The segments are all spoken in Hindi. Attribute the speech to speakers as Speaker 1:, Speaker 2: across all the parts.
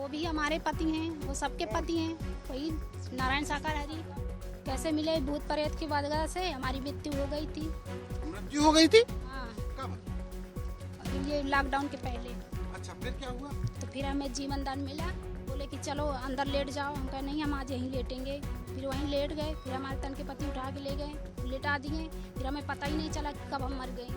Speaker 1: भी हमारे पति हैं, वो सबके पति हैं। वही नारायण साकार हरि कैसे मिले, भूत प्रेत की वजह से हमारी मृत्यु हो गई थी।
Speaker 2: मृत्यु हो गई थी?
Speaker 1: हाँ,
Speaker 2: कब?
Speaker 1: ये लॉकडाउन के पहले।
Speaker 2: अच्छा, फिर क्या हुआ?
Speaker 1: तो फिर हमें जीवन दान मिला। बोले कि चलो अंदर लेट जाओ। हम कहे नहीं, हम आज यहीं लेटेंगे। फिर वहीं लेट गए। फिर हमारे तन के पति उठा के ले गए, लेटा दिए। फिर हमें पता ही नहीं चला कब हम मर गए।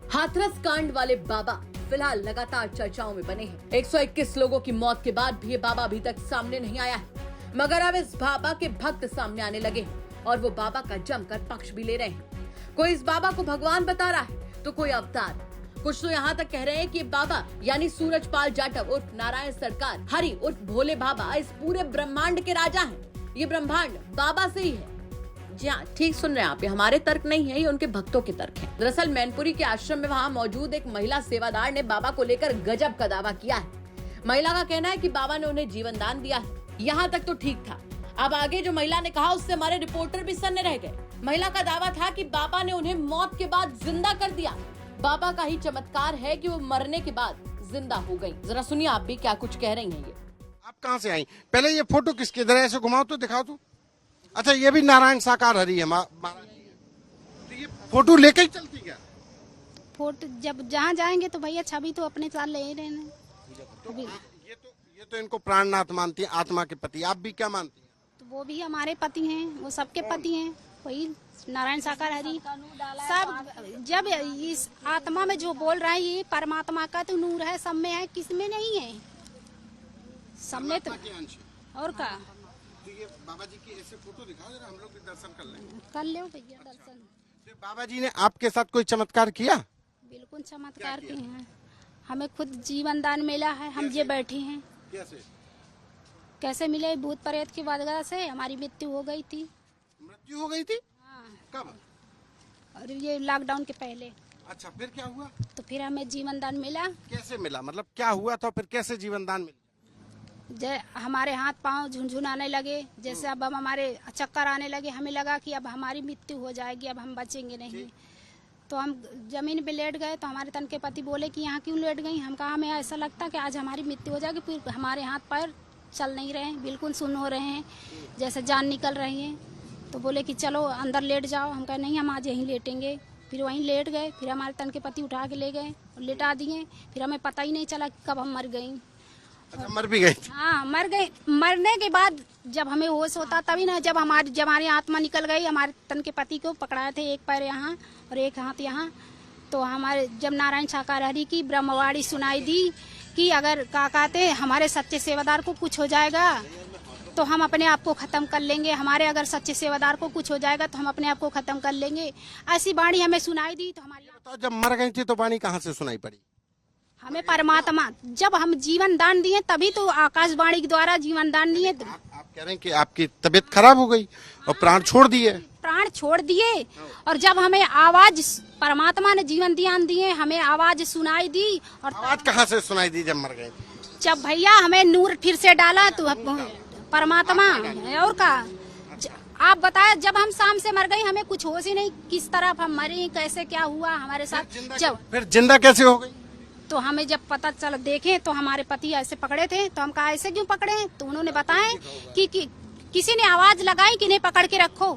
Speaker 3: हाथरस कांड वाले बाबा फिलहाल लगातार चर्चाओं में बने हैं। 121 लोगों की मौत के बाद भी ये बाबा अभी तक सामने नहीं आया है, मगर अब इस बाबा के भक्त सामने आने लगे हैं और वो बाबा का जमकर पक्ष भी ले रहे हैं। कोई इस बाबा को भगवान बता रहा है तो कोई अवतार। कुछ तो यहाँ तक कह रहे हैं कि बाबा यानी सूरजपाल जाटव उर्फ नारायण सरकार हरि उर्फ भोले बाबा इस पूरे ब्रह्मांड के राजा हैं। ये ब्रह्मांड बाबा से ही है। जी हाँ, ठीक सुन रहे हैं आप, ये हमारे तर्क नहीं है, ये उनके भक्तों के तर्क हैं। दरअसल मैनपुरी के आश्रम में वहाँ मौजूद एक महिला सेवादार ने बाबा को लेकर गजब का दावा किया है। महिला का कहना है कि बाबा ने उन्हें जीवन दान दिया है। यहाँ तक तो ठीक था। अब आगे जो महिला ने कहा उससे हमारे रिपोर्टर भी सन्न रह गए। महिला का दावा था कि बाबा ने उन्हें मौत के बाद जिंदा कर दिया। बाबा का ही चमत्कार है कि वो मरने के बाद जिंदा हो गई। जरा सुनिए आप भी क्या कुछ कह रही हैं। ये
Speaker 2: आप कहाँ से आई? पहले ये फोटो किसकी? इधर ऐसे घुमाओ तो दिखाओ तो। अच्छा, ये भी नारायण साकार हरि है महाराज जी है। तो ये फोटो लेके ही चलती क्या?
Speaker 1: फोटो जब जहाँ जाएंगे तो भैया छवि तो अपने साथ ले ही रहे हैं।
Speaker 2: तो ये तो इनको प्राणनाथ मानती है, आत्मा के पति। आप भी क्या मानती हैं?
Speaker 1: तो वो भी हमारे पति हैं, वो सबके पति हैं। वही नारायण साकार हरि सब। जब इस आत्मा में जो बोल रहा है ये परमात्मा का तो नूर है, सब में है, किस में नहीं है? सब में तो।
Speaker 2: के अंश है।
Speaker 1: और का
Speaker 2: तो ये बाबा जी की ऐसे फोटो दिखाओ जरा, हम लोग भी दर्शन कर लें।
Speaker 1: कर ले भैया दर्शन।
Speaker 2: तो बाबा जी ने आपके साथ कोई चमत्कार किया?
Speaker 1: बिल्कुल चमत्कार किए हैं। हमें खुद जीवन दान मिला है। हम ये बैठे हैं। कैसे मिले? भूत प्रेत की वजह से हमारी मृत्यु हो गई थी।
Speaker 2: मृत्यु हो गई थी?
Speaker 1: हाँ,
Speaker 2: कब?
Speaker 1: और ये लॉकडाउन के पहले।
Speaker 2: अच्छा, फिर क्या हुआ?
Speaker 1: तो फिर हमें जीवन दान मिला।
Speaker 2: कैसे मिला? मतलब क्या हुआ था, फिर कैसे जीवन दान मिला?
Speaker 1: हमारे हाथ पांव झुनझुनाने लगे, जैसे अब हम हमारे चक्कर आने लगे। हमें लगा कि अब हमारी मृत्यु हो जाएगी, अब हम बचेंगे नहीं। तो हम जमीन पे लेट गए। तो हमारे तन के पति बोले कि यहाँ क्यों लेट गई? हम कहा हमें ऐसा लगता कि आज हमारी मृत्यु हो जाएगी। फिर हमारे हाथ पैर चल नहीं रहे हैं, बिल्कुल सुन्न हो रहे हैं, जैसे जान निकल रही है। तो बोले कि चलो अंदर लेट जाओ। हम कहे नहीं, हम आज यहीं लेटेंगे। फिर वहीं लेट गए। फिर हमारे तन के पति उठा के ले गए और लेटा दिए। फिर हमें पता ही नहीं चला कब हम मर गई।
Speaker 2: अच्छा, मर भी गई थी?
Speaker 1: हाँ, मर गए। मरने के बाद जब हमें होश होता तभी ना, जब हमारी आत्मा निकल गई। हमारे तन के पति को पकड़ाए थे, एक पैर यहाँ और एक हाथ यहाँ। तो हमारे जब नारायण साकार हरि की ब्रह्मवाणी सुनाई दी कि अगर का कहते हमारे सच्चे सेवादार को कुछ हो जाएगा तो हम अपने आप को खत्म कर लेंगे, हमारे अगर सच्चे सेवादार को कुछ हो जाएगा तो हम अपने आप को खत्म कर लेंगे, ऐसी वाणी हमें सुनाई दी। तो हमारी
Speaker 2: तो जब मर गई थी तो वाणी कहाँ से सुनाई पड़ी?
Speaker 1: हमें परमात्मा, जब हम जीवन दान दिए तभी तो आकाशवाणी के द्वारा जीवन दान दिए।
Speaker 2: आप कह रहे हैं कि आपकी तबीयत खराब हो गई और प्राण छोड़ दिए?
Speaker 1: प्राण छोड़ दिए। और जब हमें आवाज, परमात्मा ने जीवन दान दिए, हमें आवाज सुनाई दी। और
Speaker 2: आवाज कहाँ से सुनाई दी जब मर गए?
Speaker 1: जब भैया हमें नूर फिर से डाला तो परमात्मा। और का आप बताए, जब हम शाम से मर गए हमें कुछ होश ही नहीं, किस तरफ हम मरे, कैसे क्या हुआ हमारे साथ। जब
Speaker 2: फिर जिंदा कैसे हो गई?
Speaker 1: तो हमें जब पता चल देखे तो हमारे पति ऐसे पकड़े थे। तो हम कहा ऐसे क्यों पकड़े? तो उन्होंने बताया कि किसी ने आवाज लगाई कि नहीं पकड़ के रखो।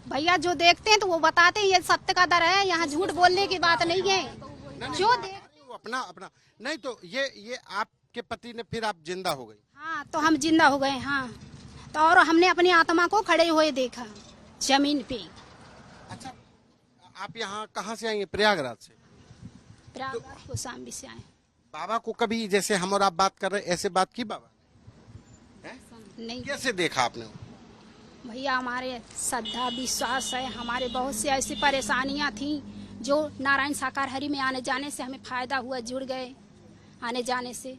Speaker 1: भैया जो देखते हैं तो वो बताते हैं, ये सत्य का दर है, यहाँ झूठ बोलने की बात नहीं है। जो
Speaker 2: अपना अपना नहीं तो ये आपके पति ने, फिर आप जिंदा हो गई?
Speaker 1: हाँ, तो हम जिंदा हो गए। हाँ, तो और हमने अपनी आत्मा को खड़े हुए देखा जमीन पे।
Speaker 2: अच्छा, आप यहाँ कहाँ से आएंगे? प्रयागराज से?
Speaker 1: प्रयागराज कौशाम्बी से आए।
Speaker 2: बाबा को कभी जैसे हम और आप बात कर रहे ऐसे बात की बाबा
Speaker 1: नहीं,
Speaker 2: कैसे देखा आपने?
Speaker 1: भैया हमारे श्रद्धा विश्वास है। हमारे बहुत सी ऐसी परेशानियां थी जो नारायण साकार हरि में आने जाने से हमें फायदा हुआ, जुड़ गए आने जाने से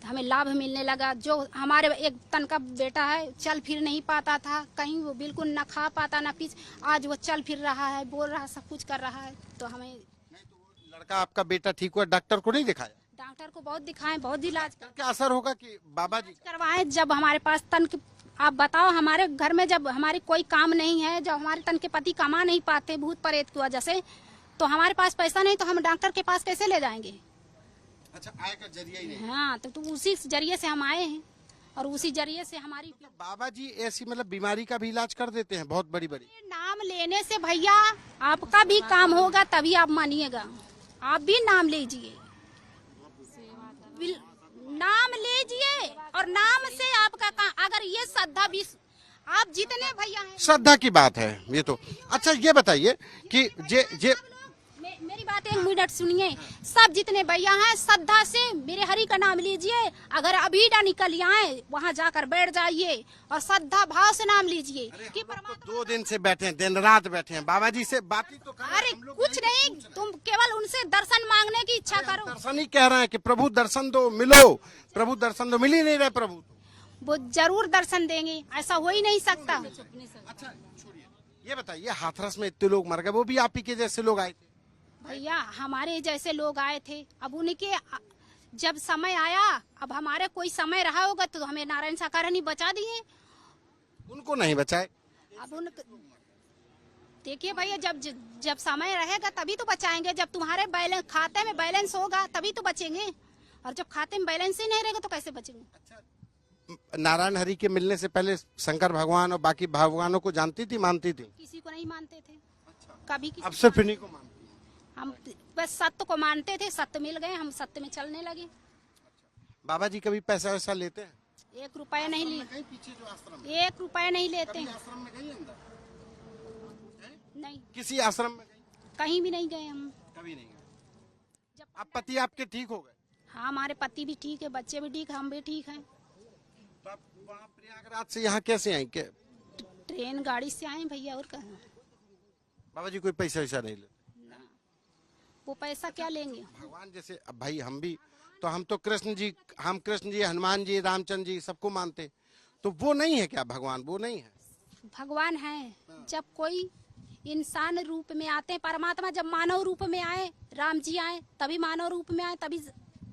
Speaker 1: तो हमें लाभ मिलने लगा। जो हमारे एक तन का बेटा है, चल फिर नहीं पाता था, कहीं वो बिल्कुल न खा पाता न पीछ, आज वो चल फिर रहा है, बोल रहा है, सब कुछ कर रहा है। तो हमें
Speaker 2: नहीं तो वो लड़का आपका बेटा ठीक हुआ, डॉक्टर को नहीं दिखाया?
Speaker 1: डॉक्टर को बहुत दिखाएं, बहुत इलाज
Speaker 2: क्या असर होगा कि बाबा जी
Speaker 1: करवाएं। जब हमारे पास तन के, आप बताओ, हमारे घर में जब हमारे कोई काम नहीं है, जब हमारे तन के पति कमा नहीं पाते भूत प्रेत की वजह से, तो हमारे पास पैसा नहीं तो हम डॉक्टर के पास कैसे ले जाएंगे?
Speaker 2: अच्छा, आय का जरिया ही नहीं।
Speaker 1: हाँ तो उसी जरिए से हम आए हैं और उसी जरिए से हमारी
Speaker 2: बाबा जी ऐसी मतलब बीमारी का भी इलाज कर देते हैं बहुत बड़ी बड़ी।
Speaker 1: नाम लेने से भैया आपका भी काम होगा, तभी आप मानिएगा। आप भी नाम लीजिए, नाम लीजिए और नाम से आपका काम। अगर ये श्रद्धा भी आप जितने भैया हैं,
Speaker 2: श्रद्धा की बात है ये तो। अच्छा ये बताइए कि जे
Speaker 1: मेरी बात 1 मिनट सुनिए। सब जितने भैया हैं श्रद्धा से मेरे हरि का नाम लीजिए। अगर अभी ना निकल आए वहाँ जाकर बैठ जाइए और श्रद्धा भाव से नाम लीजिए कि परमात्मा।
Speaker 2: 2 दिन से बैठे हैं, दिन रात बैठे हैं, बाबा जी से बात ही तो कर रहे हैं।
Speaker 1: अरे
Speaker 2: हम लोग
Speaker 1: कुछ नहीं, तुम केवल उनसे दर्शन मांगने की इच्छा करो।
Speaker 2: दर्शन ही कह रहे हैं कि प्रभु दर्शन दो, मिलो। प्रभु दर्शन दो, मिल ही नहीं रहे प्रभु।
Speaker 1: वो जरूर दर्शन देंगे, ऐसा हो ही नहीं सकता।
Speaker 2: अच्छा छोड़िए, ये बताइए हाथरस में इतने लोग मर गए, वो भी आप ही के जैसे लोग आए थे?
Speaker 1: भैया हमारे जैसे लोग आए थे, अब उनके जब समय आया, अब हमारे कोई समय रहा होगा तो हमें नारायण साकार नहीं बचा दिए।
Speaker 2: उनको नहीं बचाए।
Speaker 1: अब उन देखिए भैया, जब समय रहेगा तभी तो बचाएंगे। जब तुम्हारे बैलेंस खाते में बैलेंस होगा तभी तो बचेंगे, और जब खाते में बैलेंस ही नहीं रहेगा तो कैसे बचेंगे।
Speaker 2: नारायण हरि के मिलने से पहले शंकर भगवान और बाकी भगवानों को जानती थी, मानती थी?
Speaker 1: किसी को नहीं मानते थे कभी। किसी
Speaker 2: अब सिर्फ इन्हीं को मानती हैं।
Speaker 1: हम बस सत्य को मानते थे, सत्य मिल गए, हम सत्य में चलने लगे।
Speaker 2: बाबा जी कभी पैसा वैसा लेते हैं?
Speaker 1: 1 रुपया नहीं लिए,
Speaker 2: पीछे जो आश्रम
Speaker 1: 1 रुपया नहीं लेते हैं।
Speaker 2: आश्रम में गई अंदर?
Speaker 1: नहीं,
Speaker 2: किसी आश्रम में गई?
Speaker 1: कहीं भी नहीं गए हम।
Speaker 2: कभी नहीं गए। अब पति आपके ठीक हो गए?
Speaker 1: हाँ, हमारे पति भी ठीक है, बच्चे भी ठीक, हम भी ठीक हैं।
Speaker 2: तो आप वहाँ प्रयागराज से यहाँ कैसे आई?
Speaker 1: ट्रेन गाड़ी से आए भैया, और कहाँ।
Speaker 2: बाबा जी कोई पैसा वैसा नहीं लेते?
Speaker 1: वो पैसा क्या लेंगे।
Speaker 2: भगवान जैसे अब भाई हम भी तो, हम तो कृष्ण जी, हनुमान जी, रामचंद्र जी सबको मानते, तो वो नहीं है क्या भगवान? वो नहीं है?
Speaker 1: भगवान है। जब कोई इंसान रूप में आते हैं, परमात्मा जब मानव रूप में आए, राम जी आए तभी मानव रूप में आए, तभी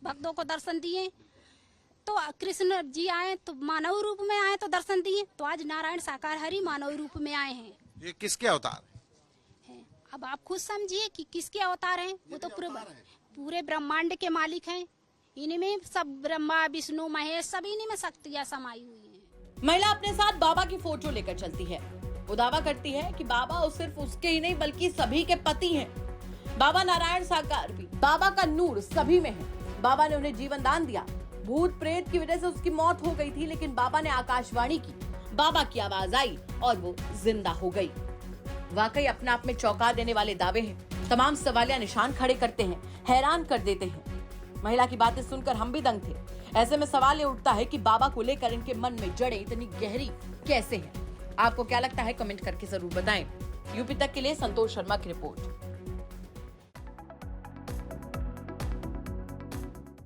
Speaker 1: भक्तों को दर्शन दिए। तो कृष्ण जी आए तो मानव रूप में आए तो दर्शन दिए। तो आज नारायण साकार हरि मानव रूप में आए हैं।
Speaker 2: ये किसके अवतार
Speaker 1: हैं। अब आप खुद समझिए कि किसके अवतार हैं। वो तो पूरे ब्रह्मांड के मालिक हैं। इनमें सब ब्रह्मा विष्णु महेश सब इन्हीं में शक्तियाँ समाई हुई हैं।
Speaker 3: महिला अपने साथ बाबा की फोटो लेकर चलती है। वो दावा करती है कि बाबा सिर्फ उसके ही नहीं बल्कि सभी के पति हैं। बाबा नारायण साकार भी, बाबा का नूर सभी में है। बाबा ने उन्हें जीवन दान दिया। भूत प्रेत की वजह से उसकी मौत हो गई थी, लेकिन बाबा ने आकाशवाणी की, बाबा की आवाज आई और वो जिंदा हो गई। वाकई अपने आप में चौंका देने वाले दावे हैं। तमाम सवालिया निशान खड़े करते हैं, हैरान कर देते हैं। महिला की बातें सुनकर हम भी दंग थे। ऐसे में सवाल ये उठता है कि बाबा को लेकर इनके मन में जड़ें इतनी गहरी कैसे हैं? आपको क्या लगता है? कमेंट करके जरूर बताएं। यूपी तक के लिए संतोष शर्मा की रिपोर्ट।